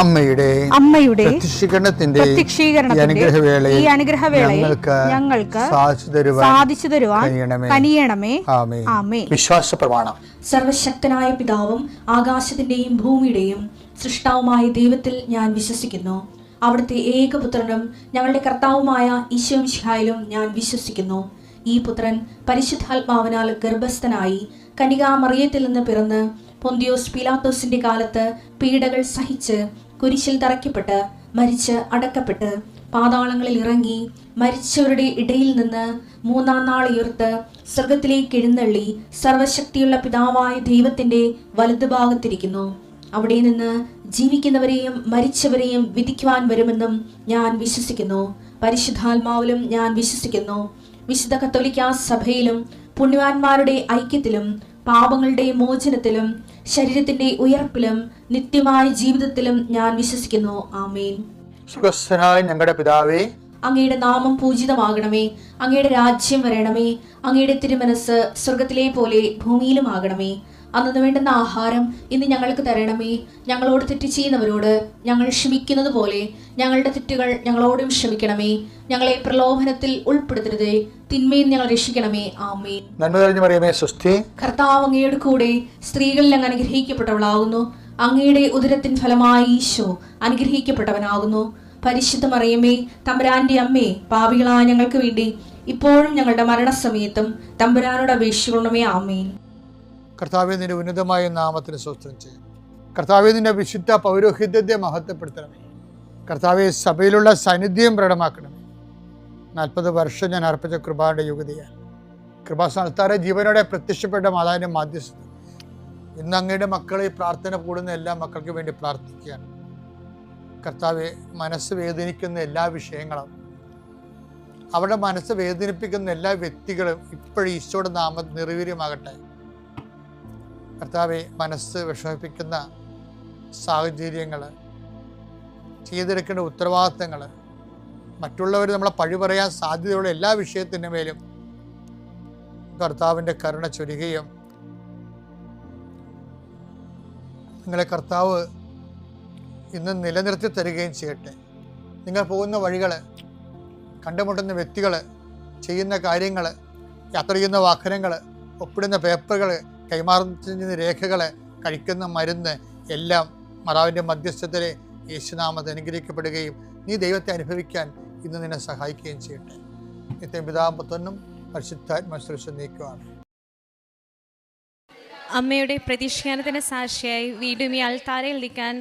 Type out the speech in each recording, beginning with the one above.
അമ്മയുടെ പ്രത്യക്ഷീകരണത്തിന്റെ ഈ അനുഗ്രഹവേളയിൽ ഞങ്ങൾക്ക് സാധിച്ചു തരുവാൻ കനിയണമേ. ആമേൻ. വിശ്വാസ പ്രമാണം. സർവശക്തനായ പിതാവും ആകാശത്തിന്റെയും ഭൂമിയുടെയും സൃഷ്ടാവുമായ ദൈവത്തിൽ ഞാൻ വിശ്വസിക്കുന്നു. അവിടുത്തെ ഏകപുത്രനും ഞങ്ങളുടെ കർത്താവുമായ ഈശോ മിശിഹായിലും ഞാൻ വിശ്വസിക്കുന്നു. ഈ പുത്രൻ പരിശുദ്ധാത്മാവിനാൽ ഗർഭസ്ഥനായി കന്യകാമറിയത്തിൽ നിന്ന് പിറന്ന് പൊന്തിയോസ് പീലാത്തോസിന്റെ കാലത്ത് പീഡകൾ സഹിച്ച് കുരിശിൽ തറയ്ക്കപ്പെട്ട് മരിച്ച് അടക്കപ്പെട്ട് പാതാളങ്ങളിൽ ഇറങ്ങി മരിച്ചവരുടെ ഇടയിൽ നിന്ന് മൂന്നാം നാൾ ഉയർത്ത് സ്വർഗത്തിലേക്ക് എഴുന്നള്ളി സർവശക്തിയുള്ള പിതാവായ ദൈവത്തിന്റെ വലതുഭാഗത്തിരിക്കുന്നു. അവിടെ നിന്ന് ജീവിക്കുന്നവരെയും മരിച്ചവരെയും വിധിക്കുവാൻ വരുമെന്നും ഞാൻ വിശ്വസിക്കുന്നു. പരിശുദ്ധാത്മാവിലും ഞാൻ വിശ്വസിക്കുന്നു. വിശുദ്ധ കത്തോലിക്കാ സഭയിലും പുണ്യവാന്മാരുടെ ഐക്യത്തിലും പാപങ്ങളുടെ മോചനത്തിലും ശരീരത്തിന്റെ ഉയർപ്പിലും നിത്യമായ ജീവിതത്തിലും ഞാൻ വിശ്വസിക്കുന്നു. ആമേൻ. സുഖസ്ഥനായ ഞങ്ങളുടെ പിതാവേ, അങ്ങയുടെ നാമം പൂജിതമാകണമേ. അങ്ങയുടെ രാജ്യം വരണമേ. അങ്ങയുടെ തിരുമനസ് സ്വർഗത്തിലെ പോലെ ഭൂമിയിലും ആകണമേ. അന്നു വേണ്ടുന്ന ആഹാരം ഇന്ന് ഞങ്ങൾക്ക് തരണമേ. ഞങ്ങളോട് തെറ്റ് ചെയ്യുന്നവരോട് ഞങ്ങൾ ക്ഷമിക്കുന്നത് പോലെ ഞങ്ങളുടെ തെറ്റുകൾ ഞങ്ങളോടും ക്ഷമിക്കണമേ. ഞങ്ങളെ പ്രലോഭനത്തിൽ ഉൾപ്പെടുത്തരുതേ, തിന്മയിൽ ഞങ്ങൾ രക്ഷിക്കണമേ. ആമേൻ. നന്മ നിറഞ്ഞ മറിയമേ, സ്വസ്തി. കർത്താവ് അങ്ങയുടെ കൂടെ സ്ത്രീകളിൽ അങ്ങ് അനുഗ്രഹിക്കപ്പെട്ടവളാകുന്നു. അങ്ങയുടെ ഉദരത്തിൻ ഫലമായി ഈശോ അനുഗ്രഹിക്കപ്പെട്ടവനാകുന്നു. പരിശുദ്ധ മറിയമേ, തമ്പുരാന്റെ അമ്മേ, പാപികളായ ഞങ്ങൾക്ക് വേണ്ടി ഇപ്പോഴും ഞങ്ങളുടെ മരണസമയത്തും തമ്പുരാനോട് അപേക്ഷിക്കണമേ. ആമേൻ. കർത്താവേ, നിന്റെ ഉന്നതമായ നാമത്തിന് സ്തോത്രം ചെയ്യും. കർത്താവേ, നിന്റെ വിശുദ്ധ പൗരോഹിത്യത്തെ മഹത്വപ്പെടുത്തണമേ. കർത്താവെ, സഭയിലുള്ള സാന്നിധ്യം പ്രകടമാക്കണമേ. 40 വർഷം ഞാൻ അർപ്പിച്ച കൃപാന്റെ യുഗതിയാണ്. കൃപാസ്ഥാനത്താറെ ജീവനോടെ പ്രത്യക്ഷപ്പെട്ട മാതാവിന്റെ മാധ്യസ്ഥത ഇന്ന് അങ്ങയുടെ മക്കളെ പ്രാർത്ഥന കൂടുന്ന എല്ലാ മക്കൾക്ക് വേണ്ടി പ്രാർത്ഥിക്കുകയാണ്. കർത്താവെ, മനസ്സ് വേദനിക്കുന്ന എല്ലാ വിഷയങ്ങളും, അവരുടെ മനസ്സ് വേദനിപ്പിക്കുന്ന എല്ലാ വ്യക്തികളും ഇപ്പോഴും ഈശോയുടെ നാമം നിർവീര്യമാകട്ടെ. കർത്താവെ, മനസ്സ് വിഷമിപ്പിക്കുന്ന സാഹചര്യങ്ങൾ, ചെയ്തെടുക്കേണ്ട ഉത്തരവാദിത്തങ്ങൾ, മറ്റുള്ളവർ നമ്മളെ പഴി പറയാൻ സാധ്യതയുള്ള എല്ലാ വിഷയത്തിൻ്റെ മേലും കർത്താവിൻ്റെ കരുണ ചൊരികയും നിങ്ങളെ കർത്താവ് ഇന്ന് നിലനിർത്തി തരികയും ചെയ്യട്ടെ. നിങ്ങൾ പോകുന്ന വഴികൾ, കണ്ടുമുട്ടുന്ന വ്യക്തികൾ, ചെയ്യുന്ന കാര്യങ്ങൾ, യാത്ര ചെയ്യുന്ന വാഹനങ്ങൾ, ഒപ്പിടുന്ന പേപ്പറുകൾ, കൈമാറുന്ന രേഖകൾ, കഴിക്കുന്ന മരുന്ന് എല്ലാം മാതാവിൻ്റെ മധ്യസ്ഥത്തിലെ യേശുനാമത്തിൽ അനുഗ്രഹിക്കപ്പെടുകയും നീ ദൈവത്തെ അനുഭവിക്കാൻ ഇന്ന് നിന്നെ സഹായിക്കുകയും ചെയ്യട്ടെ. നിത്യം പിതാവും പുത്രനും പരിശുദ്ധാത്മാവിനെ നീക്കുവാണ്. അമ്മയുടെ പ്രതിഷ്ഠാനത്തിന് സാക്ഷിയായി വീണ്ടും ഈ അൾത്താരയിൽ നിൽക്കാൻ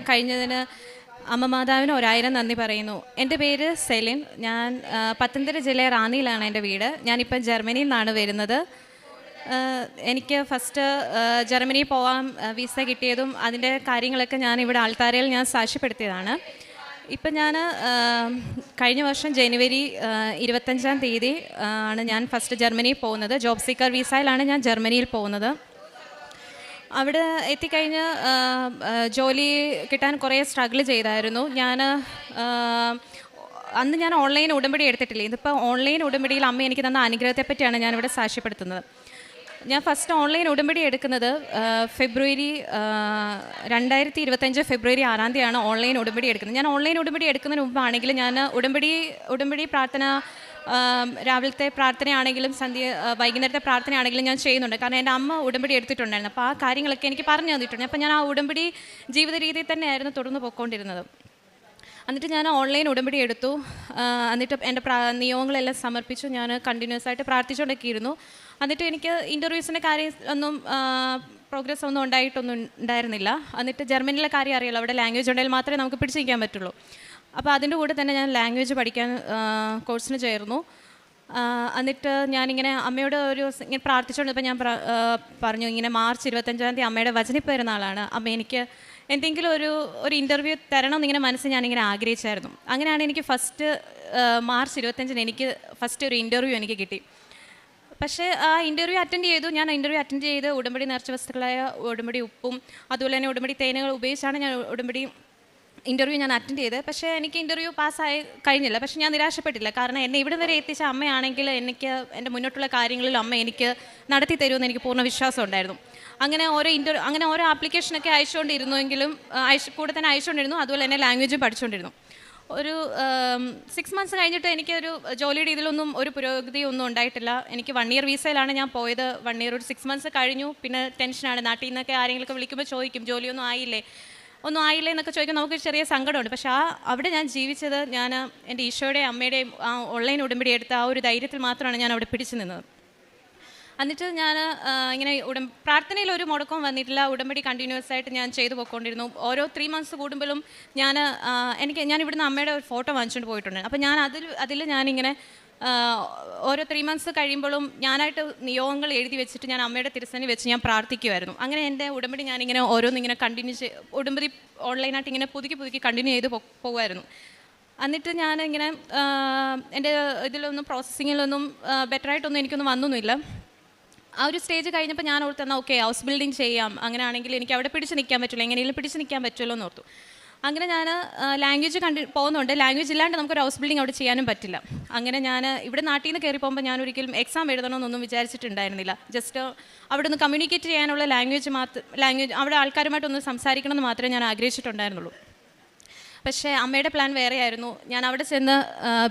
കഴിഞ്ഞതിന് അമ്മ മാതാവിന് 1000 നന്ദി പറയുന്നു. എൻ്റെ പേര് സെലിൻ. ഞാൻ പത്തനംതിട്ട ജില്ല റാന്നിയിലാണ് എൻ്റെ വീട്. ഞാനിപ്പോൾ ജർമ്മനിയിൽ നിന്നാണ് വരുന്നത്. എനിക്ക് ഫസ്റ്റ് ജർമ്മനിയിൽ പോകാൻ വിസ കിട്ടിയതും അതിൻ്റെ കാര്യങ്ങളൊക്കെ ഞാൻ ഇവിടെ ആൾത്താരയിൽ ഞാൻ സാക്ഷ്യപ്പെടുത്തിയതാണ്. ഇപ്പം ഞാൻ കഴിഞ്ഞ വർഷം ജനുവരി 25-ാം തീയതി ആണ് ഞാൻ ഫസ്റ്റ് ജർമ്മനിയിൽ പോകുന്നത്. ജോബ് സീക്കർ വിസയിലാണ് ഞാൻ ജർമ്മനിയിൽ പോകുന്നത്. അവിടെ എത്തിക്കഴിഞ്ഞ് ജോലി കിട്ടാൻ കുറേ സ്ട്രഗിൾ ചെയ്തായിരുന്നു. അന്ന് ഞാൻ ഓൺലൈൻ ഉടമ്പടി എടുത്തിട്ടില്ല. ഇതിപ്പോൾ ഓൺലൈൻ ഉടമ്പടിയിൽ അമ്മ എനിക്ക് തന്ന അനുഗ്രഹത്തെപ്പറ്റിയാണ് ഞാനിവിടെ സാക്ഷ്യപ്പെടുത്തുന്നത്. ഞാൻ ഫസ്റ്റ് ഓൺലൈൻ ഉടമ്പടി എടുക്കുന്നത് ഫെബ്രുവരി 2025 ഫെബ്രുവരി 6-ാം തീയതിയാണ് ഓൺലൈൻ ഉടമ്പടി എടുക്കുന്നത്. ഞാൻ ഓൺലൈൻ ഉടമ്പടി എടുക്കുന്നതിന് മുമ്പാണെങ്കിൽ ഞാൻ ഉടമ്പടി പ്രാർത്ഥന രാവിലത്തെ പ്രാർത്ഥനയാണെങ്കിലും വൈകുന്നേരത്തെ പ്രാർത്ഥനയാണെങ്കിലും ഞാൻ ചെയ്യുന്നുണ്ട്. കാരണം എൻ്റെ അമ്മ ഉടമ്പടി എടുത്തിട്ടുണ്ടായിരുന്നു. അപ്പോൾ ആ കാര്യങ്ങളൊക്കെ എനിക്ക് പറഞ്ഞു തന്നിട്ടുണ്ട്. അപ്പോൾ ഞാൻ ആ ഉടമ്പടി ജീവിത രീതിയിൽ തന്നെയായിരുന്നു തുടർന്ന് പോയിക്കൊണ്ടിരുന്നത്. എന്നിട്ട് ഞാൻ ഓൺലൈൻ ഉടമ്പടി എടുത്തു. എന്നിട്ട് എൻ്റെ നിയോഗങ്ങളെല്ലാം സമർപ്പിച്ചു. ഞാൻ കണ്ടിന്യൂസ് ആയിട്ട് പ്രാർത്ഥിച്ചുകൊണ്ടൊക്കെയിരുന്നു. എന്നിട്ട് എനിക്ക് ഇൻ്റർവ്യൂസിൻ്റെ കാര്യം ഒന്നും പ്രോഗ്രസ് ഒന്നും ഉണ്ടായിരുന്നില്ല. എന്നിട്ട് ജർമ്മനിയിലെ കാര്യം അറിയാലോ, അവിടെ ലാംഗ്വേജ് ഉണ്ടെങ്കിൽ മാത്രമേ നമുക്ക് പിടിച്ചിരിക്കാൻ പറ്റുള്ളൂ. അപ്പോൾ അതിൻ്റെ കൂടെ തന്നെ ഞാൻ ലാംഗ്വേജ് പഠിക്കാൻ കോഴ്സിന് ചേർന്നു. എന്നിട്ട് ഞാനിങ്ങനെ അമ്മയോട് ഇങ്ങനെ പ്രാർത്ഥിച്ചുകൊണ്ടിപ്പോൾ ഞാൻ പറഞ്ഞു, ഇങ്ങനെ മാർച്ച് 25-ാം തീയതി അമ്മയുടെ വചനപ്പെരുന്നാളാണ്. അമ്മ എനിക്ക് എന്തെങ്കിലും ഒരു ഇൻ്റർവ്യൂ തരണമെന്നിങ്ങനെ മനസ്സിൽ ഞാനിങ്ങനെ ആഗ്രഹിച്ചായിരുന്നു. അങ്ങനെയാണ് എനിക്ക് ഫസ്റ്റ് മാർച്ച് 25-ന് എനിക്ക് ഫസ്റ്റ് ഒരു ഇൻ്റർവ്യൂ എനിക്ക് കിട്ടി. പക്ഷേ ആ ഇൻ്റർവ്യൂ അറ്റൻഡ് ചെയ്തു. ഞാൻ ഇൻ്റർവ്യൂ അറ്റൻഡ് ചെയ്ത് ഉടമ്പടി നേർച്ച വസ്തുക്കളായ ഉടമ്പടി ഉപ്പും അതുപോലെ തന്നെ ഉടമ്പടി തേനുകൾ ഉപയോഗിച്ചാണ് ഞാൻ ഇൻ്റർവ്യൂ ഞാൻ അറ്റൻഡ് ചെയ്തത്. പക്ഷേ എനിക്ക് ഇൻ്റർവ്യൂ പാസ്സായി കഴിഞ്ഞില്ല. പക്ഷേ ഞാൻ നിരാശപ്പെട്ടില്ല. കാരണം എന്നെ ഇവിടെ വരെ എത്തിച്ച അമ്മയാണെങ്കിൽ എനിക്ക് എൻ്റെ മുന്നോട്ടുള്ള കാര്യങ്ങളിൽ അമ്മ എനിക്ക് നടത്തി തരുമെന്ന് എനിക്ക് പൂർണ്ണ വിശ്വാസം ഉണ്ടായിരുന്നു. അങ്ങനെ ഓരോ ആപ്ലിക്കേഷനൊക്കെ അയച്ചുകൊണ്ടിരുന്നുവെങ്കിലും കൂടെ തന്നെ അയച്ചുകൊണ്ടിരുന്നു. അതുപോലെ തന്നെ ലാംഗ്വേജും പഠിച്ചുകൊണ്ടിരുന്നു. ഒരു 6 months കഴിഞ്ഞിട്ട് എനിക്കൊരു ജോലിയുടെ ഇതിലൊന്നും ഒരു പുരോഗതി ഒന്നും ഉണ്ടായിട്ടില്ല. എനിക്ക് 1 year വിസയിലാണ് ഞാൻ പോയത്. 1 year ഒരു 6 months കഴിഞ്ഞു. പിന്നെ ടെൻഷനാണ്. നാട്ടിൽ നിന്നൊക്കെ ആരെങ്കിലുമൊക്കെ വിളിക്കുമ്പോൾ ചോദിക്കും, ജോലിയൊന്നും ആയില്ലേ എന്നൊക്കെ ചോദിക്കും. നമുക്ക് ചെറിയ സങ്കടമുണ്ട്. പക്ഷേ അവിടെ ഞാൻ ജീവിച്ചത് ഞാൻ എൻ്റെ ഈശോയുടെയും അമ്മയുടെയും ആ ഓൺലൈൻ ഉടമ്പടി എടുത്ത ആ ഒരു ധൈര്യത്തിൽ മാത്രമാണ് ഞാൻ അവിടെ പിടിച്ചു നിന്നത്. എന്നിട്ട് ഞാൻ ഇങ്ങനെ പ്രാർത്ഥനയിൽ ഒരു മുടക്കവും വന്നിട്ടില്ല. ഉടമ്പടി കണ്ടിന്യൂസ് ആയിട്ട് ഞാൻ ചെയ്തു പോയിക്കൊണ്ടിരുന്നു. ഓരോ 3 months കൂടുമ്പോഴും ഞാൻ ഇവിടുന്ന് അമ്മയുടെ ഒരു ഫോട്ടോ വാങ്ങിച്ചുകൊണ്ട് പോയിട്ടുണ്ട്. അപ്പോൾ ഞാൻ അതിൽ ഞാനിങ്ങനെ ഓരോ 3 months കഴിയുമ്പോഴും ഞാനായിട്ട് നിയോഗങ്ങൾ എഴുതി വെച്ചിട്ട് ഞാൻ അമ്മയുടെ തിരുസന്നിധി വെച്ച് ഞാൻ പ്രാർത്ഥിക്കുമായിരുന്നു. അങ്ങനെ എൻ്റെ ഉടമ്പടി ഞാനിങ്ങനെ ഓരോന്നിങ്ങനെ ഉടമ്പടി ഓൺലൈനായിട്ട് ഇങ്ങനെ പുതുക്കി കണ്ടിന്യൂ ചെയ്ത് പോകുമായിരുന്നു. എന്നിട്ട് ഞാനിങ്ങനെ എൻ്റെ ഇതിലൊന്നും പ്രോസസ്സിങ്ങിലൊന്നും ബെറ്ററായിട്ടൊന്നും എനിക്കൊന്നും വന്നൊന്നുമില്ല. ആ ഒരു സ്റ്റേജ് കഴിഞ്ഞപ്പോൾ ഞാൻ ഓർത്തെന്നാൽ ഓക്കെ ഹൗസ് ബിൽഡിംഗ് ചെയ്യാം, അങ്ങനെയാണെങ്കിൽ എനിക്ക് അവിടെ പിടിച്ച് നിൽക്കാൻ പറ്റുള്ളൂ, എങ്ങനെയെങ്കിലും പിടിച്ച് നിൽക്കാൻ പറ്റുമല്ലോ എന്ന് ഓർത്തു. അങ്ങനെ ഞാൻ ലാംഗ്വേജ് പോകുന്നുണ്ട്. ലാംഗ്വേജ് ഇല്ലാണ്ട് നമുക്കൊരു ഹൗസ് ബിൽഡിംഗ് അവിടെ ചെയ്യാനും പറ്റില്ല. അങ്ങനെ ഞാൻ ഇവിടെ നാട്ടിൽ നിന്ന് കയറി പോകുമ്പോൾ ഞാൻ ഒരിക്കലും എക്സാം എഴുതണമെന്നൊന്നും വിചാരിച്ചിട്ടുണ്ടായിരുന്നില്ല. ജസ്റ്റ് അവിടെ ഒന്ന് കമ്മ്യൂണിക്കേറ്റ് ചെയ്യാനുള്ള ലാംഗ്വേജ് അവിടെ ആൾക്കാരുമായിട്ടൊന്ന് സംസാരിക്കണമെന്ന് മാത്രമേ ഞാൻ ആഗ്രഹിച്ചിട്ടുണ്ടായിരുന്നുള്ളൂ. പക്ഷേ അമ്മയുടെ പ്ലാൻ വേറെയായിരുന്നു. ഞാൻ അവിടെ ചെന്ന്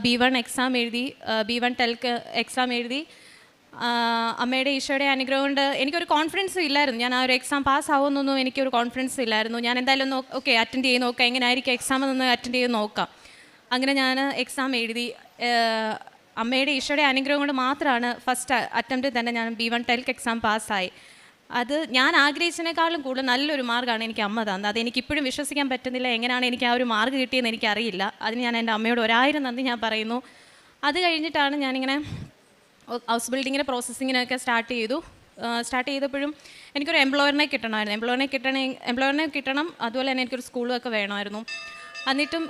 B1 എക്സാം എഴുതി, B1 TELC എക്സാം എഴുതി. അമ്മയുടെ ഈശോയുടെ അനുഗ്രഹം കൊണ്ട് എനിക്കൊരു കോൺഫിഡൻസ് ഇല്ലായിരുന്നു. ഞാൻ ആ ഒരു എക്സാം പാസ്സാവുമെന്നൊന്നും എനിക്കൊരു കോൺഫിഡൻസ് ഇല്ലായിരുന്നു. ഞാൻ എന്തായാലും ഓക്കെ അറ്റൻഡ് ചെയ്ത് നോക്കാം, എങ്ങനെയായിരിക്കും എക്സാം എന്നൊന്ന് അറ്റൻഡ് ചെയ്ത് നോക്കാം. അങ്ങനെ ഞാൻ എക്സാം എഴുതി. അമ്മയുടെ ഈശോയുടെ അനുഗ്രഹം കൊണ്ട് മാത്രമാണ് ഫസ്റ്റ് അറ്റംപ്റ്റിൽ തന്നെ ഞാൻ B1 TELC എക്സാം പാസ്സായി. അത് ഞാൻ ആഗ്രഹിച്ചതിനേക്കാളും കൂടുതൽ നല്ലൊരു മാർഗ്ഗമാണ് എനിക്ക് അമ്മ തന്നത്. അതെനിക്കിപ്പോഴും വിശ്വസിക്കാൻ പറ്റുന്നില്ല. എങ്ങനെയാണ് എനിക്ക് ആ ഒരു മാർഗ്ഗ് കിട്ടിയെന്ന് എനിക്കറിയില്ല. അതിന് ഞാൻ എൻ്റെ അമ്മയോട് 1000 നന്ദി ഞാൻ പറയുന്നു. അത് കഴിഞ്ഞിട്ടാണ് ഞാനിങ്ങനെ ഹൗസ് ബിൽഡിങ്ങിൻ്റെ പ്രോസസ്സിങ്ങിനൊക്കെ സ്റ്റാർട്ട് ചെയ്തപ്പോഴും എനിക്കൊരു എംപ്ലോയറിനെ കിട്ടണം. അതുപോലെ തന്നെ എനിക്കൊരു സ്കൂളൊക്കെ വേണമായിരുന്നു. എന്നിട്ടും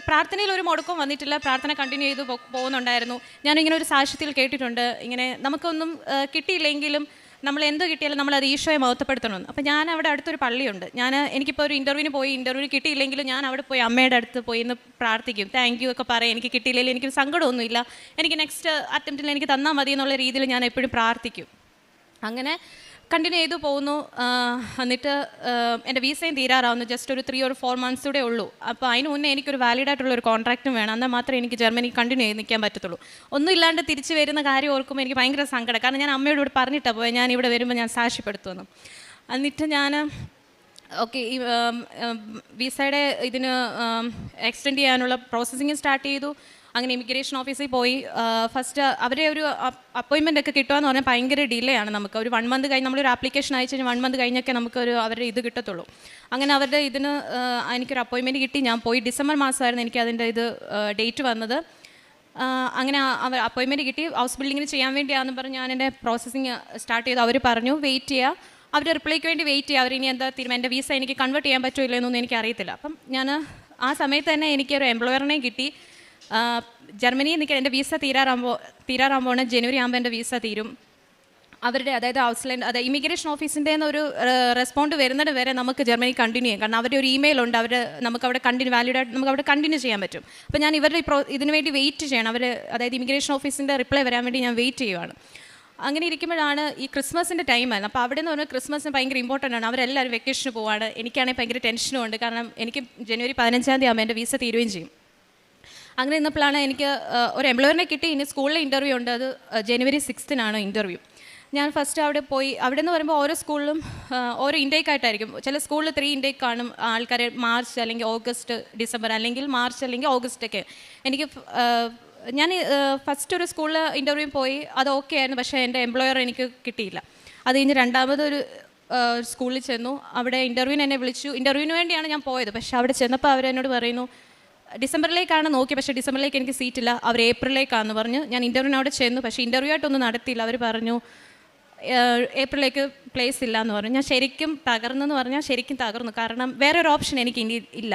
പ്രാർത്ഥനയിൽ ഒരു മുടക്കവും വന്നിട്ടില്ല. പ്രാർത്ഥന കണ്ടിന്യൂ ചെയ്ത് പോകുന്നുണ്ടായിരുന്നു. ഞാനിങ്ങനെ ഒരു സാക്ഷ്യത്തിൽ കേട്ടിട്ടുണ്ട്, ഇങ്ങനെ നമുക്കൊന്നും കിട്ടിയില്ലെങ്കിലും നമ്മൾ എന്ത് കിട്ടിയാലും നമ്മളത് ഈശോയെ മഹത്വപ്പെടുത്തണമെന്ന്. അപ്പോൾ ഞാൻ അവിടെ അടുത്തൊരു പള്ളിയുണ്ട്. എനിക്കിപ്പോൾ ഒരു ഇൻ്റർവ്യൂവിന് കിട്ടിയില്ലെങ്കിലും ഞാൻ അവിടെ പോയി അമ്മയുടെ അടുത്ത് പോയി ഇന്ന് പ്രാർത്ഥിക്കും, താങ്ക് യു ഒക്കെ പറയും. എനിക്ക് കിട്ടിയില്ലെങ്കിൽ എനിക്കൊരു സങ്കടമൊന്നുമില്ല, എനിക്ക് നെക്സ്റ്റ് അറ്റംപ്റ്റിൽ എനിക്ക് തന്നാൽ മതി എന്നുള്ള രീതിയിൽ ഞാൻ എപ്പോഴും പ്രാർത്ഥിക്കും. അങ്ങനെ കണ്ടിന്യൂ ചെയ്തു പോകുന്നു. എന്നിട്ട് എൻ്റെ വിസയും തീരാറാവുന്നു. ജസ്റ്റ് ഒരു 3 or 4 months കൂടെ ഉള്ളൂ. അപ്പോൾ അതിന് മുന്നേ എനിക്കൊരു വാലിഡായിട്ടുള്ളൊരു കോൺട്രാക്റ്റും വേണം. എന്നാൽ മാത്രമേ എനിക്ക് ജർമ്മനി കണ്ടിന്യൂ ചെയ്ത് നിൽക്കാൻ പറ്റത്തുള്ളൂ. ഒന്നും ഇല്ലാണ്ട് തിരിച്ച് വരുന്ന കാര്യം ഓർക്കുമ്പോൾ എനിക്ക് ഭയങ്കര സങ്കടം. കാരണം ഞാൻ അമ്മയോട് ഇവിടെ പറഞ്ഞിട്ടാണ് പോയത്, ഞാൻ ഇവിടെ വരുമ്പോൾ ഞാൻ സാക്ഷ്യപ്പെടുത്തുമെന്ന്. എന്നിട്ട് ഞാൻ ഓക്കെ ഈ വിസയുടെ ഇതിന് എക്സ്റ്റെൻഡ് ചെയ്യാനുള്ള പ്രോസസ്സിങ് സ്റ്റാർട്ട് ചെയ്തു. അങ്ങനെ ഇമിഗ്രേഷൻ ഓഫീസിൽ പോയി. ഫസ്റ്റ് അവരെ ഒരു അപ്പോയിൻമെൻ്റ് ഒക്കെ കിട്ടുകയെന്ന് പറഞ്ഞാൽ ഭയങ്കര ഡിലേ ആണ്. നമുക്ക് ഒരു 1 month കഴിഞ്ഞ് നമ്മളൊരു ആപ്ലിക്കേഷൻ അയച്ചു കഴിഞ്ഞാൽ 1 month കഴിഞ്ഞൊക്കെ നമുക്കൊരു അവരുടെ ഇത് കിട്ടത്തുള്ളൂ. അങ്ങനെ അവരുടെ ഇതിന് എനിക്കൊരു അപ്പോയിൻമെൻറ്റ് കിട്ടി. ഞാൻ പോയി. ഡിസംബർ മാസമായിരുന്നു എനിക്ക് അതിൻ്റെ ഡേറ്റ് വന്നത്. അങ്ങനെ അവർ അപ്പോയിൻമെൻറ്റ് കിട്ടി. ഹൗസ് ബിൽഡിങ്ങിന് ചെയ്യാൻ വേണ്ടിയാണെന്ന് പറഞ്ഞ് ഞാൻ എൻ്റെ പ്രോസസ്സിങ് സ്റ്റാർട്ട് ചെയ്തു. അവർ പറഞ്ഞു വെയിറ്റ് ചെയ്യുക, അവരുടെ റിപ്ലൈക്ക് വേണ്ടി വെയിറ്റ് ചെയ്യുക, അവരിനി എന്താ തീരുമാനം, എൻ്റെ വിസ എനിക്ക് കൺവേർട്ട് ചെയ്യാൻ പറ്റുമോ ഇല്ലെന്നൊന്നും എനിക്കറിയത്തില്ല. അപ്പം ഞാൻ ആ സമയത്ത് തന്നെ എനിക്കൊരു എംപ്ലോയറിനെ കിട്ടി. ജർമ്മനിയിൽ നിൽക്കാൻ എൻ്റെ വിസ തീരാറാകുമ്പോൾ ജനുവരി ആകുമ്പോൾ എൻ്റെ വിസ തീരും. അവരുടെ അതായത് ഇമിഗ്രേഷൻ ഓഫീസിൻ്റെ ഒരു റെസ്പോണ്ട് വരുന്നത് വരെ നമുക്ക് ജർമ്മനി കണ്ടിന്യൂ ചെയ്യാം. കാരണം അവരുടെ ഒരു ഇമെയിൽ ഉണ്ട്, നമുക്കവിടെ വാലിഡായിട്ട് നമുക്കവിടെ കണ്ടിന്യൂ ചെയ്യാൻ പറ്റും. അപ്പോൾ ഞാൻ ഇവരുടെ ഇതിനു വേണ്ടി വെയിറ്റ് ചെയ്യണം. അതായത് ഇമിഗ്രേഷൻ ഓഫീസിൻ്റെ റിപ്ലൈ വരാൻ വേണ്ടി ഞാൻ വെയിറ്റ് ചെയ്യുവാണ്. അങ്ങനെ ഇരിക്കുമ്പോഴാണ് ഈ ക്രിസ്മസിൻ്റെ ടൈമാണ്. അപ്പോൾ അവിടെ നിന്ന് പറഞ്ഞാൽ ക്രിസ്മസിന് ഭയങ്കര ഇമ്പോർട്ടൻ്റ് ആണ്. അവരെല്ലാവരും വെക്കേഷന് പോവാണ്. എനിക്കാണെങ്കിൽ ഭയങ്കര ടെൻഷനും ഉണ്ട്. കാരണം എനിക്ക് ജനുവരി 15 ആകുമ്പോൾ എൻ്റെ വിസ തീരുകയും ചെയ്യും. അങ്ങനെ ഇന്നപ്പോഴാണ് എനിക്ക് ഒരു എംപ്ലോയറിനെ കിട്ടി. ഇനി സ്കൂളിലെ ഇൻ്റർവ്യൂ ഉണ്ട്, അത് ജനുവരി 6 ഇൻ്റർവ്യൂ. ഞാൻ ഫസ്റ്റ് അവിടെ പോയി. അവിടെ നിന്ന് പറയുമ്പോൾ ഓരോ സ്കൂളിലും ഓരോ ഇൻടേക്കായിട്ടായിരിക്കും. ചില സ്കൂളിൽ 3 ഇൻടേക്ക് കാണും ആൾക്കാരെ, മാർച്ച് അല്ലെങ്കിൽ ഓഗസ്റ്റ്, ഡിസംബർ അല്ലെങ്കിൽ മാർച്ച് അല്ലെങ്കിൽ ഓഗസ്റ്റൊക്കെ. ഞാൻ ഫസ്റ്റ് ഒരു സ്കൂളിൽ ഇൻ്റർവ്യൂ പോയി, അത് ഓക്കെ ആയിരുന്നു. പക്ഷേ എൻ്റെ എംപ്ലോയർ എനിക്ക് കിട്ടിയില്ല. അത് കഴിഞ്ഞ് രണ്ടാമതൊരു സ്കൂളിൽ ചെന്നു. അവിടെ ഇൻ്റർവ്യൂവിന് എന്നെ വിളിച്ചു. ഇൻ്റർവ്യൂവിന് വേണ്ടിയാണ് ഞാൻ പോയത്. പക്ഷേ അവിടെ ചെന്നപ്പോൾ അവരെന്നോട് പറയുന്നു ഡിസംബറിലേക്കാണ് നോക്കിയത്, പക്ഷേ ഡിസംബറിലേക്ക് എനിക്ക് സീറ്റില്ല, അവർ ഏപ്രിലേക്കാണെന്ന് പറഞ്ഞു. ഞാൻ ഇൻ്റർവ്യൂവിന് അവിടെ ചെന്നു, പക്ഷേ ഇൻ്റർവ്യൂ ആയിട്ടൊന്നും നടത്തിയില്ല. അവർ പറഞ്ഞു ഏപ്രിലേക്ക് പ്ലേസ് ഇല്ല എന്ന് പറഞ്ഞു. ഞാൻ ശരിക്കും തകർന്നെന്ന് പറഞ്ഞാൽ ശരിക്കും തകർന്നു. കാരണം വേറെ ഒരു ഓപ്ഷൻ എനിക്ക് ഇനി ഇല്ല.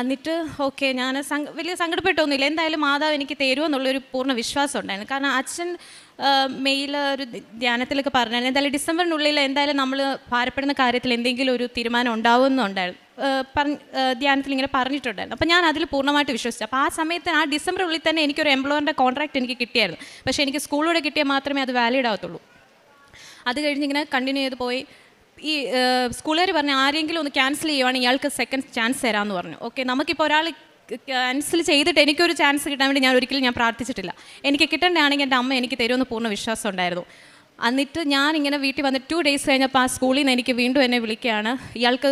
എന്നിട്ട് ഓക്കെ ഞാൻ വലിയ സങ്കടപ്പെട്ടൊന്നുമില്ല. എന്തായാലും മാതാവ് എനിക്ക് തരുമെന്നുള്ളൊരു പൂർണ്ണ വിശ്വാസം ഉണ്ടായിരുന്നു. കാരണം അച്ഛൻ മെയിൽ ഒരു ധ്യാനത്തിലൊക്കെ പറഞ്ഞായിരുന്നു എന്തായാലും ഡിസംബറിനുള്ളിൽ എന്തായാലും നമ്മൾ ഭാരപ്പെടുന്ന കാര്യത്തിൽ എന്തെങ്കിലും ഒരു തീരുമാനം ഉണ്ടാവുമെന്നുണ്ടായിരുന്നു. ധ്യാനത്തിൽ ഇങ്ങനെ പറഞ്ഞിട്ടുണ്ടായിരുന്നു. അപ്പോൾ ഞാൻ അതിൽ പൂർണ്ണമായിട്ട് വിശ്വസിച്ചു. അപ്പോൾ ആ സമയത്ത് ആ ഡിസംബറിനുള്ളിൽ തന്നെ എനിക്കൊരു എംപ്ലോയറിൻ്റെ കോൺട്രാക്റ്റ് എനിക്ക് കിട്ടിയായിരുന്നു. പക്ഷേ എനിക്ക് സ്കൂളിലൂടെ കിട്ടിയാൽ മാത്രമേ അത് വാലിഡ് ആവത്തുള്ളൂ. അത് കഴിഞ്ഞ് ഇങ്ങനെ കണ്ടിന്യൂ ചെയ്ത് പോയി. ഈ സ്കൂളുകാർ പറഞ്ഞു ആരെങ്കിലും ഒന്ന് ക്യാൻസൽ ചെയ്യുവാണെങ്കിൽ ഇയാൾക്ക് സെക്കൻഡ് ചാൻസ് തരാമെന്ന് പറഞ്ഞു. ഓക്കെ, നമുക്കിപ്പോൾ ഒരാൾ ക്യാൻസൽ ചെയ്തിട്ട് എനിക്കൊരു ചാൻസ് കിട്ടാൻ വേണ്ടി ഞാൻ പ്രാർത്ഥിച്ചിട്ടില്ല. എനിക്ക് കിട്ടേണ്ടതാണെങ്കിൽ എൻ്റെ അമ്മ എനിക്ക് തരുമെന്ന് പൂർണ്ണ വിശ്വാസം ഉണ്ടായിരുന്നു. എന്നിട്ട് ഞാനിങ്ങനെ വീട്ടിൽ വന്ന് 2 days കഴിഞ്ഞപ്പോൾ ആ സ്കൂളിൽ നിന്ന് എനിക്ക് വീണ്ടും എന്നെ വിളിക്കുകയാണ്. ഇയാൾക്ക്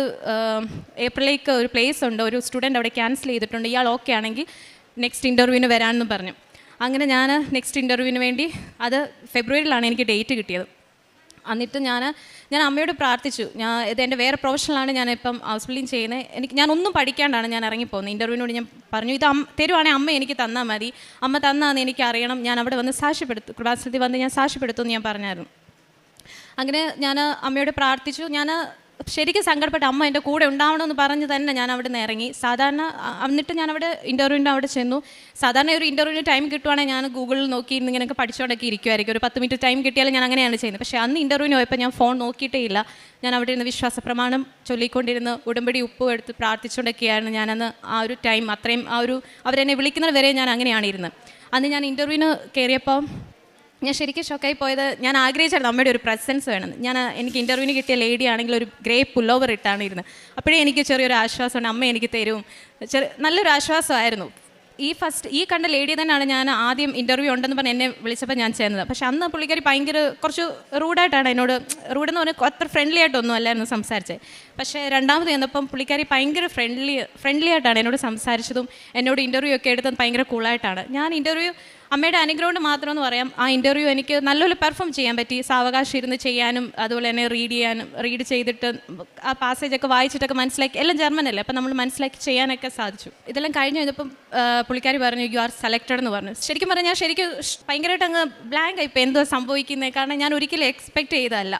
ഏപ്രിലേക്ക് ഒരു പ്ലേസ് ഉണ്ട്, ഒരു സ്റ്റുഡൻറ്റ് അവിടെ ക്യാൻസൽ ചെയ്തിട്ടുണ്ട്, ഇയാൾ ഓക്കെ ആണെങ്കിൽ നെക്സ്റ്റ് ഇൻ്റർവ്യൂവിന് വരാമെന്ന് പറഞ്ഞു. അങ്ങനെ ഞാൻ നെക്സ്റ്റ് ഇൻ്റർവ്യൂവിന് വേണ്ടി, അത് ഫെബ്രുവരിയിലാണ് എനിക്ക് ഡേറ്റ് കിട്ടിയത്. എന്നിട്ട് ഞാൻ അമ്മയോട് പ്രാർത്ഥിച്ചു. ഇത് എൻ്റെ വേറെ പ്രൊഫഷണലാണ്, ഞാനിപ്പം ഹൗസ് ബിൽഡിങ് ചെയ്യുന്നത്. ഞാൻ ഒന്നും പഠിക്കാണ്ടാണ് ഞാൻ ഇറങ്ങിപ്പോകുന്നത്. ഇൻ്റർവ്യൂവിനോട് ഞാൻ പറഞ്ഞു, ഇത് തരുവാണെങ്കിൽ അമ്മ എനിക്ക് തന്നാൽ മതി, അമ്മ തന്നാന്ന് എനിക്ക് അറിയണം, ഞാൻ അവിടെ വന്ന് സാക്ഷ്യപ്പെടുത്തും, കൃപാസനത്തിൽ വന്ന് ഞാൻ സാക്ഷ്യപ്പെടുത്തുമെന്ന് ഞാൻ പറഞ്ഞായിരുന്നു. അങ്ങനെ ഞാൻ അമ്മയോട് പ്രാർത്ഥിച്ചു. ഞാൻ ശരിക്കും സങ്കടപ്പെട്ട് അമ്മ എൻ്റെ കൂടെ ഉണ്ടാവണമെന്ന് പറഞ്ഞ് തന്നെ ഞാൻ അവിടെ നിന്ന് ഇറങ്ങി. സാധാരണ എന്നിട്ട് ഞാൻ അവിടെ ഇൻ്റർവ്യൂവിൻ്റെ അവിടെ ചെന്നു. സാധാരണ ഒരു ഇൻ്റർവ്യൂവിന് ടൈം കിട്ടുവാണെങ്കിൽ ഞാൻ ഗൂഗിളിൽ നോക്കി ഇങ്ങനെയൊക്കെ പഠിച്ചുകൊണ്ടൊക്കെ ഇരിക്കുമായിരിക്കും. ഒരു 10 മിനിറ്റ് ടൈം കിട്ടിയാലും ഞാൻ അങ്ങനെയാണ് ചെയ്യുന്നത്. പക്ഷേ അന്ന് ഇൻ്റർവ്യൂവിന് പോയപ്പോൾ ഞാൻ ഫോൺ നോക്കിയിട്ടേ ഇല്ല. ഞാൻ അവിടെ ഇരുന്ന് വിശ്വാസ പ്രമാണം ചൊല്ലിക്കൊണ്ടിരുന്ന് ഉടമ്പടി ഉപ്പ് എടുത്ത് പ്രാർത്ഥിച്ചുകൊണ്ടൊക്കെയാണ് ഞാനന്ന് ആ ഒരു ടൈം അത്രയും അവരെന്നെ വിളിക്കുന്നത് വരെ ഞാൻ അങ്ങനെയാണ് ഇരുന്നത്. അന്ന് ഞാൻ ഇൻ്റർവ്യൂവിന് കയറിയപ്പോൾ ഞാൻ ശരിക്കും ഷോക്കായി പോയത്, ഞാൻ ആഗ്രഹിച്ചായിരുന്നു അമ്മയുടെ ഒരു പ്രസൻസ് വേണമെന്ന്. എനിക്ക് ഇൻ്റർവ്യൂവിന് കിട്ടിയ ലേഡി ആണെങ്കിൽ ഒരു ഗ്രേ പുല്ലോവർ ഇട്ടാണ് ഇരുന്നത്. അപ്പോഴേ എനിക്ക് ചെറിയൊരു ആശ്വാസമുണ്ട്, അമ്മ എനിക്ക് തരും, നല്ലൊരു ആശ്വാസമായിരുന്നു. ഈ കണ്ട ലേഡി തന്നെയാണ് ഞാൻ ആദ്യം ഇൻ്റർവ്യൂ ഉണ്ടെന്ന് പറഞ്ഞ് എന്നെ വിളിച്ചപ്പോൾ ഞാൻ ചെയ്യുന്നത്. പക്ഷേ അന്ന് പുള്ളിക്കാരി ഭയങ്കര കുറച്ച് റൂഡായിട്ടാണ് എന്നോട്, റൂഡെന്ന് പറഞ്ഞാൽ അത്ര ഫ്രണ്ട്ലി ആയിട്ടൊന്നും അല്ലായിരുന്നു സംസാരിച്ചത്. പക്ഷേ രണ്ടാമത് ചെന്നപ്പം പുള്ളിക്കാരി ഭയങ്കര ഫ്രണ്ട്ലി ആയിട്ടാണ് എന്നോട് സംസാരിച്ചതും എന്നോട് ഇൻ്റർവ്യൂ ഒക്കെ എടുത്തത് ഭയങ്കര കൂളായിട്ടാണ്. ഞാൻ ഇൻ്റർവ്യൂ അമ്മയുടെ അനുഗ്രഹം കൊണ്ട് മാത്രമെന്ന് പറയാം. ആ ഇൻ്റർവ്യൂ എനിക്ക് നല്ലപോലെ പെർഫോം ചെയ്യാൻ പറ്റി. സാവകാശം ഇരുന്ന് ചെയ്യാനും അതുപോലെ തന്നെ റീഡ് ചെയ്തിട്ട് ആ പാസേജൊക്കെ വായിച്ചിട്ടൊക്കെ മനസ്സിലാക്കി, എല്ലാം ജർമ്മനല്ലേ, അപ്പം നമ്മൾ മനസ്സിലാക്കി ചെയ്യാനൊക്കെ സാധിച്ചു. ഇതെല്ലാം കഴിഞ്ഞ് കഴിഞ്ഞപ്പം പുള്ളിക്കാരി പറഞ്ഞു യു ആർ സെലക്റ്റഡ് എന്ന് പറഞ്ഞു. ശരിക്കും പറഞ്ഞാൽ ഞാൻ ശരിക്കും ഭയങ്കരമായിട്ട് അങ്ങ് ബ്ലാങ്ക് ആയി, ഇപ്പോൾ എന്തോ സംഭവിക്കുന്നത്. കാരണം ഞാൻ ഒരിക്കലും എക്സ്പെക്റ്റ് ചെയ്തതല്ല.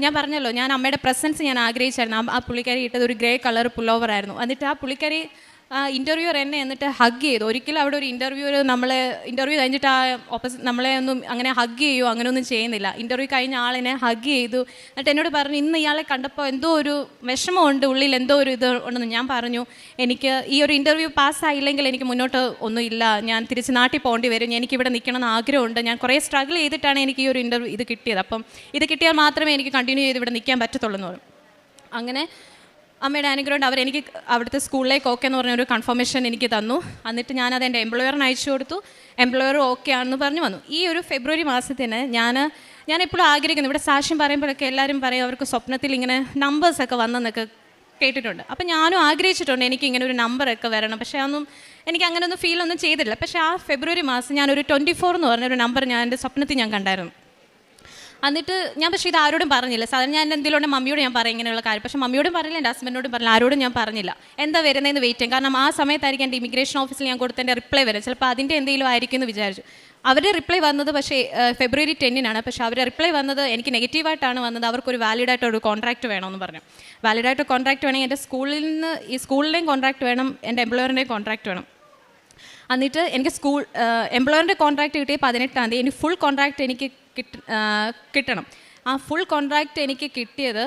ഞാൻ പറഞ്ഞല്ലോ, ഞാൻ അമ്മയുടെ പ്രസൻസ് ഞാൻ ആഗ്രഹിച്ചായിരുന്നു. ആ പുള്ളിക്കാരി ഇട്ടത് ഒരു ഗ്രേ കളർ പുല്ലോവർ ആയിരുന്നു. എന്നിട്ട് ആ പുള്ളിക്കാരി ഇൻ്റർവ്യൂവർ എന്നെ എന്നിട്ട് ഹഗ് ചെയ്തു. ഒരിക്കലും അവിടെ ഒരു ഇൻ്റർവ്യൂ കഴിഞ്ഞിട്ട് നമ്മളെ ഒന്നും അങ്ങനെ ഹഗ് ചെയ്യുമോ അങ്ങനെയൊന്നും ചെയ്യുന്നില്ല. ഇൻ്റർവ്യൂ കഴിഞ്ഞ ആളിനെ ഹഗ് ചെയ്തു. എന്നിട്ട് എന്നോട് പറഞ്ഞു, ഇന്ന് ഇയാളെ കണ്ടപ്പോൾ എന്തോ ഒരു വിഷമമുണ്ട്, ഉള്ളിൽ എന്തോ ഒരു ഇത് ഉണ്ടെന്ന്. ഞാൻ പറഞ്ഞു, എനിക്ക് ഈ ഒരു ഇൻ്റർവ്യൂ പാസ്സായില്ലെങ്കിൽ എനിക്ക് മുന്നോട്ട് ഒന്നുമില്ല, ഞാൻ തിരിച്ച് നാട്ടിൽ പോകേണ്ടി വരും, എനിക്കിവിടെ നിൽക്കണമെന്ന് ആഗ്രഹമുണ്ട്, ഞാൻ കുറേ സ്ട്രഗിൾ ചെയ്തിട്ടാണ് എനിക്ക് ഈ ഒരു ഇൻ്റർവ്യൂ ഇത് കിട്ടിയത്, അപ്പം ഇത് കിട്ടിയാൽ മാത്രമേ എനിക്ക് കണ്ടിന്യൂ ചെയ്ത് ഇവിടെ നിൽക്കാൻ പറ്റത്തുള്ളൂ എന്ന് പറഞ്ഞു. അങ്ങനെ അമ്മയുടെ അനുഗ്രഹം അവരെനിക്ക് അവിടുത്തെ സ്കൂളിലേക്ക് ഓക്കെ എന്ന് പറഞ്ഞൊരു കൺഫർമേഷൻ എനിക്ക് തന്നു. എന്നിട്ട് ഞാനത് എൻ്റെ എംപ്ലോയറിന് അയച്ചു കൊടുത്തു. എംപ്ലോയർ ഓക്കെ ആണെന്ന് പറഞ്ഞു വന്നു. ഈ ഒരു ഫെബ്രുവരി മാസത്തിന് ഞാൻ എപ്പോഴും ആഗ്രഹിക്കുന്നു, ഇവിടെ സാക്ഷ്യം പറയുമ്പോഴൊക്കെ എല്ലാവരും പറയും അവർക്ക് സ്വപ്നത്തിൽ ഇങ്ങനെ നമ്പേഴ്സൊക്കെ വന്നെന്നൊക്കെ കേട്ടിട്ടുണ്ട്. അപ്പം ഞാനും ആഗ്രഹിച്ചിട്ടുണ്ട് എനിക്ക് ഇങ്ങനെ ഒരു നമ്പറൊക്കെ വരണം. പക്ഷേ എനിക്ക് അങ്ങനെയൊന്നും ഫീലൊന്നും ചെയ്തിട്ടില്ല. പക്ഷേ ആ ഫെബ്രുവരി മാസം ഞാനൊരു 24 എന്ന് പറഞ്ഞൊരു നമ്പർ എൻ്റെ സ്വപ്നത്തിൽ ഞാൻ കണ്ടായിരുന്നു. എന്നിട്ട് ഞാൻ പക്ഷേ ഇത് ആരോടും പറഞ്ഞില്ല. സാധാരണ ഞാൻ എന്തെങ്കിലും മമ്മിയോട് ഞാൻ പറയും ഇങ്ങനെയുള്ള കാര്യം. പക്ഷേ മമ്മിയോടും പറഞ്ഞില്ല, എൻ്റെ ഹസ്ബൻഡിനോടും പറഞ്ഞില്ല, ആരോടും ഞാൻ പറഞ്ഞില്ല. എന്താ വരുന്നതെന്ന് വെയിറ്റ് ചെയ്യും. കാരണം ആ സമയത്തായിരിക്കും എൻ്റെ ഇമിഗ്രേഷൻ ഓഫീസിൽ ഞാൻ കൊടുത്തതിൻ്റെ റിപ്ലൈ വരും. ചിലപ്പോൾ അതിൻ്റെ എന്തെങ്കിലും ആയിരിക്കും എന്ന് വിചാരിച്ചു. അവരുടെ റിപ്ലൈ വന്നത് പക്ഷേ ഫെബ്രുവരി 10-നാണ്. പക്ഷേ അവരുടെ റിപ്ലൈ വന്നത് എനിക്ക് നെഗറ്റീവായിട്ടാണ് വന്നത്. അവർക്കൊരു വാലിഡായിട്ടൊരു കോൺട്രാക്റ്റ് വേണമെന്ന് പറഞ്ഞു. വാലിഡായിട്ട് കോൺട്രാക്റ്റ് വേണമെങ്കിൽ എൻ്റെ സ്കൂളിൻ്റെയും കോൺട്രാക്റ്റ് വേണം, എൻ്റെ എംപ്ലോയറിൻ്റെയും കോൺട്രാക്റ്റ് വേണം. എന്നിട്ട് എനിക്ക് എംപ്ലോയറിൻ്റെ കോൺട്രാക്റ്റ് കിട്ടിയ 18-ാം തീയതി. ഇനി ഫുൾ കോൺട്രാക്റ്റ് എനിക്ക് കിട്ടണം. ആ ഫുൾ കോൺട്രാക്റ്റ് എനിക്ക് കിട്ടിയത്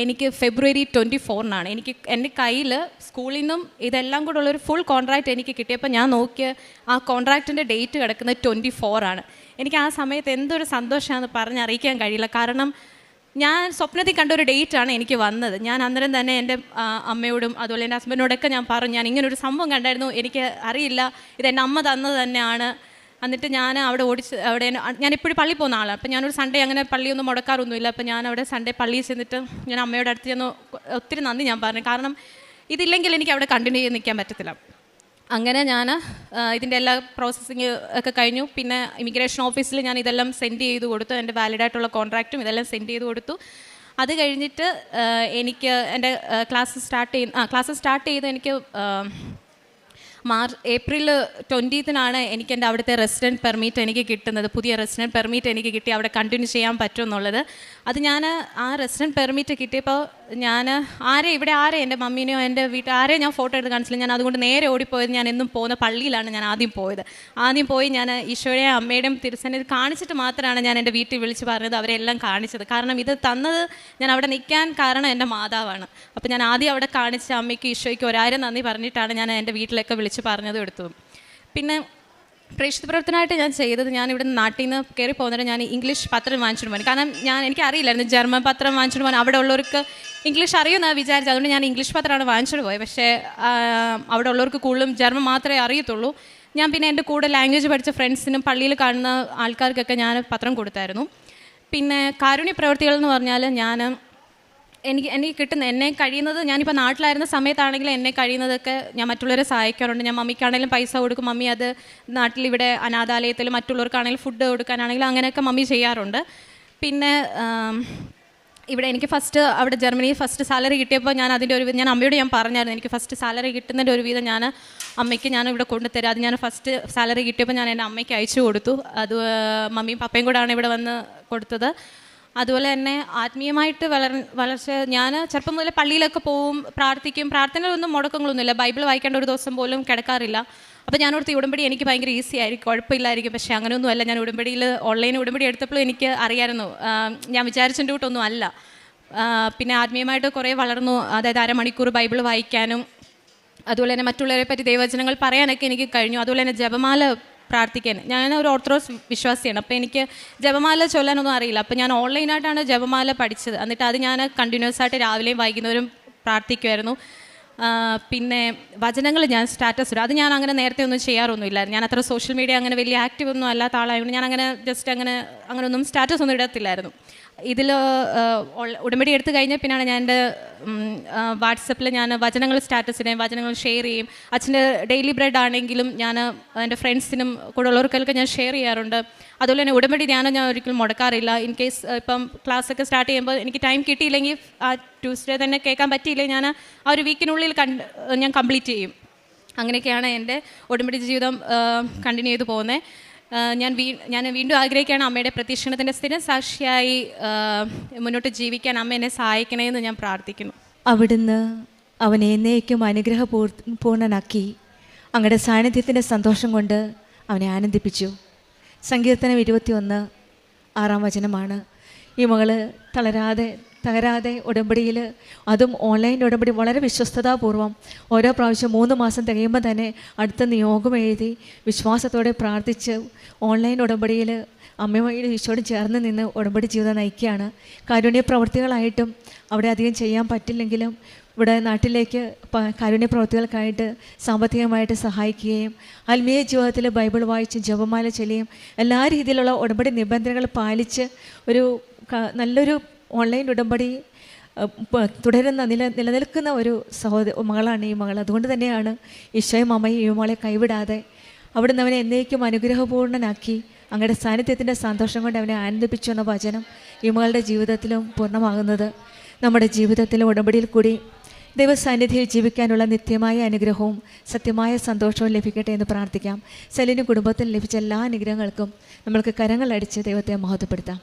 എനിക്ക് ഫെബ്രുവരി 24-നാണ്. എൻ്റെ കയ്യിൽ സ്കൂളിൽ നിന്നും ഇതെല്ലാം കൂടെ ഉള്ളൊരു ഫുൾ കോൺട്രാക്റ്റ് എനിക്ക് കിട്ടിയപ്പോൾ ഞാൻ നോക്കിയ ആ കോൺട്രാക്റ്റിൻ്റെ ഡേറ്റ് കിടക്കുന്നത് 24-ആണ്. എനിക്ക് ആ സമയത്ത് എന്തൊരു സന്തോഷമാണെന്ന് പറഞ്ഞറിയിക്കാൻ കഴിയില്ല. കാരണം ഞാൻ സ്വപ്നത്തിൽ കണ്ട ഒരു ഡേറ്റാണ് എനിക്ക് വന്നത്. ഞാൻ അന്നേരം തന്നെ എൻ്റെ അമ്മയോടും അതുപോലെ എൻ്റെ ഹസ്ബൻഡിനോടൊക്കെ ഞാൻ പറഞ്ഞു, ഞാൻ ഇങ്ങനൊരു സംഭവം കണ്ടായിരുന്നു, എനിക്ക് അറിയില്ല, ഇതെൻ്റെ അമ്മ തന്നത് തന്നെയാണ്. എന്നിട്ട് ഞാൻ അവിടെ ഞാനിപ്പോഴും പള്ളി പോകുന്ന ആളാണ്. അപ്പോൾ ഞാനൊരു സൺഡേ അങ്ങനെ പള്ളിയൊന്നും മുടക്കാറൊന്നുമില്ല. അപ്പോൾ ഞാൻ അവിടെ സൺഡേ പള്ളിയിൽ ചെന്നിട്ട് ഞാൻ അമ്മയോട് അടുത്ത് ചെന്ന് ഒത്തിരി നന്ദി ഞാൻ പറഞ്ഞു. കാരണം ഇതില്ലെങ്കിൽ എനിക്ക് അവിടെ കണ്ടിന്യൂ ചെയ്ത് നിൽക്കാൻ പറ്റത്തില്ല. അങ്ങനെ ഞാൻ ഇതിൻ്റെ എല്ലാ പ്രോസസ്സിങ് ഒക്കെ കഴിഞ്ഞു. പിന്നെ ഇമിഗ്രേഷൻ ഓഫീസിൽ ഞാൻ ഇതെല്ലാം സെൻഡ് ചെയ്ത് കൊടുത്തു. എൻ്റെ വാലിഡായിട്ടുള്ള കോൺട്രാക്റ്റും ഇതെല്ലാം സെൻഡ് ചെയ്ത് കൊടുത്തു. അത് കഴിഞ്ഞിട്ട് എനിക്ക് എൻ്റെ ക്ലാസ് സ്റ്റാർട്ട് ചെയ്ത് എനിക്ക് ഏപ്രിൽ 20-നാണ് എനിക്ക് എൻ്റെ അവിടുത്തെ റെസിഡൻറ്റ് പെർമിറ്റ് എനിക്ക് കിട്ടുന്നത്. പുതിയ റെസിഡൻറ്റ് പെർമിറ്റ് എനിക്ക് കിട്ടി അവിടെ കണ്ടിന്യൂ ചെയ്യാൻ പറ്റുമെന്നുള്ളത്. അത് ഞാൻ ആ റെസിഡൻറ്റ് പെർമിറ്റ് കിട്ടിയപ്പോൾ ഞാൻ ഇവിടെ എൻ്റെ മമ്മീനെയോ എൻ്റെ ആരെയും ഞാൻ ഫോട്ടോ എടുത്ത് കാണിച്ചില്ല. ഞാൻ അതുകൊണ്ട് നേരെ ഓടിപ്പോയത്, ഞാൻ എന്നും പോകുന്ന പള്ളിയിലാണ് ഞാൻ ആദ്യം പോയി ഞാൻ ഈശോയെ അമ്മയുടെയും തിരുസന്നിധി കാണിച്ചിട്ട് മാത്രമാണ് ഞാൻ എൻ്റെ വീട്ടിൽ വിളിച്ച് പറഞ്ഞത്, അവരെല്ലാം കാണിച്ചത്. കാരണം ഇത് തന്നത്, ഞാൻ അവിടെ നിൽക്കാൻ കാരണം എൻ്റെ മാതാവാണ്. അപ്പോൾ ഞാൻ ആദ്യം അവിടെ കാണിച്ച അമ്മയ്ക്ക് ഈശോയ്ക്ക് 1000 നന്ദി പറഞ്ഞിട്ടാണ് ഞാൻ എൻ്റെ വീട്ടിലൊക്കെ വിളിച്ച് പറഞ്ഞതും എടുത്തതും. പിന്നെ പ്രേക്ഷിത പ്രവർത്തനമായിട്ട് ഞാൻ ചെയ്തത്, ഞാൻ ഇവിടെ നിന്ന് നാട്ടിൽ നിന്ന് കയറി പോകുന്നതിന് ഞാൻ ഇംഗ്ലീഷ് പത്രം വാങ്ങിച്ചിട്ട് പോയി. കാരണം എനിക്കറിയില്ലായിരുന്നു ജർമ്മൻ പത്രം വാങ്ങിച്ചിട്ട് പോകാൻ. അവിടെ ഉള്ളവർക്ക് ഇംഗ്ലീഷ് അറിയുമെന്നാണ് വിചാരിച്ചത്. അതുകൊണ്ട് ഞാൻ ഇംഗ്ലീഷ് പത്രമാണ് വാങ്ങിച്ചിട്ട് പോയത്. പക്ഷേ അവിടെ ഉള്ളവർക്ക് കൂടുതലും ജർമ്മൻ മാത്രമേ അറിയത്തുള്ളൂ. ഞാൻ പിന്നെ എൻ്റെ കൂടെ ലാംഗ്വേജ് പഠിച്ച ഫ്രണ്ട്സിനും പള്ളിയിൽ കാണുന്ന ആൾക്കാർക്കൊക്കെ ഞാൻ പത്രം കൊടുത്തായിരുന്നു. പിന്നെ കാരുണ്യ പ്രവൃത്തികൾ എന്ന് പറഞ്ഞാൽ എനിക്ക് കിട്ടുന്ന, എന്നെ കഴിയുന്നത്, ഞാനിപ്പോൾ നാട്ടിലായിരുന്ന സമയത്താണെങ്കിലും എന്നെ കഴിയുന്നതൊക്കെ ഞാൻ മറ്റുള്ളവരെ സഹായിക്കാറുണ്ട്. ഞാൻ മമ്മിക്കാണെങ്കിലും പൈസ കൊടുക്കും. മമ്മി അത് നാട്ടിലിവിടെ അനാഥാലയത്തിൽ മറ്റുള്ളവർക്കാണെങ്കിലും ഫുഡ് കൊടുക്കാനാണെങ്കിലും അങ്ങനെയൊക്കെ മമ്മി ചെയ്യാറുണ്ട്. പിന്നെ ഇവിടെ എനിക്ക് അവിടെ ജർമ്മനിയിൽ ഫസ്റ്റ് സാലറി കിട്ടിയപ്പോൾ ഞാൻ അമ്മയോട് പറഞ്ഞായിരുന്നു, എനിക്ക് ഫസ്റ്റ് സാലറി കിട്ടുന്നതിൻ്റെ ഒരു വീതം അമ്മയ്ക്ക് ഇവിടെ കൊണ്ടുതരാം. അത് ഞാൻ ഫസ്റ്റ് സാലറി കിട്ടിയപ്പോൾ ഞാൻ എൻ്റെ അമ്മയ്ക്ക് അയച്ചു കൊടുത്തു. അത് മമ്മിയും പപ്പയും കൂടാണ് ഇവിടെ വന്ന് കൊടുത്തത്. അതുപോലെ തന്നെ ആത്മീയമായിട്ട് വളർച്ച, ഞാൻ ചെറുപ്പം മുതലേ പള്ളിയിലൊക്കെ പോവും, പ്രാർത്ഥിക്കും. പ്രാർത്ഥനയിലൊന്നും മുടക്കങ്ങളൊന്നുമില്ല. ബൈബിൾ വായിക്കേണ്ട ഒരു ദിവസം പോലും കിടക്കാറില്ല. അപ്പോൾ ഞാനോടത്ത് ഉടമ്പടി എനിക്ക് ഭയങ്കര ഈസി ആയിരിക്കും, കുഴപ്പമില്ലായിരിക്കും. പക്ഷേ അങ്ങനെയൊന്നുമല്ല. ഞാൻ ഓൺലൈൻ ഉടമ്പടി എടുത്തപ്പോഴും എനിക്ക് അറിയായിരുന്നു ഞാൻ വിചാരിച്ചതിൻ്റെ കൂട്ടൊന്നും അല്ല. പിന്നെ ആത്മീയമായിട്ട് കുറേ വളർന്നു. അതായത് അരമണിക്കൂർ ബൈബിൾ വായിക്കാനും അതുപോലെ തന്നെ മറ്റുള്ളവരെ പറ്റി ദൈവവചനങ്ങൾ പറയാനൊക്കെ എനിക്ക് കഴിഞ്ഞു. അതുപോലെ തന്നെ ജപമാല പ്രാർത്ഥിക്കാൻ, ഞാൻ ഒരു ഓർത്തഡോക്സ് വിശ്വാസിയാണ്. അപ്പോൾ എനിക്ക് ജപമാല ചൊല്ലാനൊന്നും അറിയില്ല. അപ്പോൾ ഞാൻ ഓൺലൈനായിട്ടാണ് ജപമാല പഠിച്ചത്. എന്നിട്ട് അത് ഞാൻ കണ്ടിന്യൂസ് ആയിട്ട് രാവിലെയും വൈകുന്നേരവും പ്രാർത്ഥിക്കുമായിരുന്നു. പിന്നെ വചനങ്ങൾ ഞാൻ സ്റ്റാറ്റസ് ഇടും. അത് ഞാൻ അങ്ങനെ നേരത്തെ ഒന്നും ചെയ്യാറൊന്നുമില്ലായിരുന്നു. ഞാൻ അത്ര സോഷ്യൽ മീഡിയ അങ്ങനെ വലിയ ആക്റ്റീവ് ഒന്നും അല്ലാത്ത ആളായതുകൊണ്ട് ഞാൻ അങ്ങനെയൊന്നും സ്റ്റാറ്റസ് ഒന്നും ഇടത്തില്ലായിരുന്നു. ഇതിൽ ഉടമ്പടി എടുത്തു കഴിഞ്ഞാൽ പിന്നെയാണ് ഞാൻ എൻ്റെ വാട്സപ്പിൽ ഞാൻ വചനങ്ങൾ സ്റ്റാറ്റസ് ഇടുകയും വചനങ്ങൾ ഷെയർ ചെയ്യും. അച്ഛൻ്റെ ഡെയിലി ബ്രെഡ് ആണെങ്കിലും ഞാൻ എൻ്റെ ഫ്രണ്ട്സിനും കൂടെ ഉള്ളവർക്കൊക്കെ ഞാൻ ഷെയർ ചെയ്യാറുണ്ട്. അതുപോലെ തന്നെ ഉടമ്പടി ഞാൻ ഒരിക്കലും മുടക്കാറില്ല. ഇൻ കേസ് ഇപ്പം ക്ലാസ്സൊക്കെ സ്റ്റാർട്ട് ചെയ്യുമ്പോൾ എനിക്ക് ടൈം കിട്ടിയില്ലെങ്കിൽ ആ ട്യൂസ്ഡേ തന്നെ കേൾക്കാൻ പറ്റിയില്ലെങ്കിൽ ഞാൻ ആ ഒരു വീക്കിനുള്ളിൽ ഞാൻ കംപ്ലീറ്റ് ചെയ്യും. അങ്ങനെയൊക്കെയാണ് എൻ്റെ ഉടമ്പടി ജീവിതം കണ്ടിന്യൂ ചെയ്ത് പോകുന്നത്. ഞാൻ വീണ്ടും ആഗ്രഹിക്കുകയാണ് അമ്മയുടെ പ്രത്യക്ഷണത്തിൻ്റെ സ്ഥിരം സാക്ഷിയായി മുന്നോട്ട് ജീവിക്കാൻ അമ്മ എന്നെ സഹായിക്കണമെന്ന് ഞാൻ പ്രാർത്ഥിക്കുന്നു. അവിടുന്ന് അവനെ എന്നേക്കും അനുഗ്രഹപൂർണ്ണനാക്കി അങ്ങയുടെ സാന്നിധ്യത്തിൻ്റെ സന്തോഷം കൊണ്ട് അവനെ ആനന്ദിപ്പിച്ചു. സങ്കീർത്തനം 21:6 ഈ മകള് തകരാതെ ഉടമ്പടിയിൽ, അതും ഓൺലൈൻ ഉടമ്പടി വളരെ വിശ്വസ്തതാപൂർവ്വം ഓരോ പ്രാവശ്യം 3 മാസം തികയുമ്പോൾ തന്നെ അടുത്ത നിയോഗം എഴുതി വിശ്വാസത്തോടെ പ്രാർത്ഥിച്ച് ഓൺലൈൻ ഉടമ്പടിയിൽ അമ്മയുമായി ഈശോയോട് ചേർന്ന് നിന്ന് ഉടമ്പടി ജീവിതം നയിക്കുകയാണ്. കാരുണ്യ പ്രവർത്തികളായിട്ടും അവിടെ അധികം ചെയ്യാൻ പറ്റില്ലെങ്കിലും ഇവിടെ നാട്ടിലേക്ക് കാരുണ്യ പ്രവർത്തികൾക്കായിട്ട് സാമ്പത്തികമായിട്ട് സഹായിക്കുകയും ആത്മീയ ജീവിതത്തിൽ ബൈബിൾ വായിച്ച് ജപമാല ചൊല്ലുകയും എല്ലാ രീതിയിലുള്ള ഉടമ്പടി നിബന്ധനകൾ പാലിച്ച് നല്ലൊരു ഓൺലൈൻ ഉടമ്പടി നിലനിൽക്കുന്ന ഒരു മകളാണ് ഈ മകൾ. അതുകൊണ്ട് തന്നെയാണ് ഈശോയും അമ്മയും ഈ മകളെ കൈവിടാതെ അവിടുന്ന് അവനെ എന്നേക്കും അനുഗ്രഹപൂർണ്ണനാക്കി അങ്ങയുടെ സാന്നിധ്യത്തിൻ്റെ സന്തോഷം കൊണ്ട് അവനെ ആനന്ദിപ്പിച്ചു എന്ന വചനം ഈ മകളുടെ ജീവിതത്തിലും പൂർണ്ണമാകുന്നത്. നമ്മുടെ ജീവിതത്തിലും ഉടമ്പടിയിൽ കൂടി ദൈവസാന്നിധ്യത്തിൽ ജീവിക്കാനുള്ള നിത്യമായ അനുഗ്രഹവും സത്യമായ സന്തോഷവും ലഭിക്കട്ടെ എന്ന് പ്രാർത്ഥിക്കാം. സെലിനും കുടുംബത്തിനും ലഭിച്ച എല്ലാ അനുഗ്രഹങ്ങൾക്കും നമ്മൾക്ക് കരങ്ങളടിച്ച് ദൈവത്തെ മഹത്വപ്പെടുത്താം.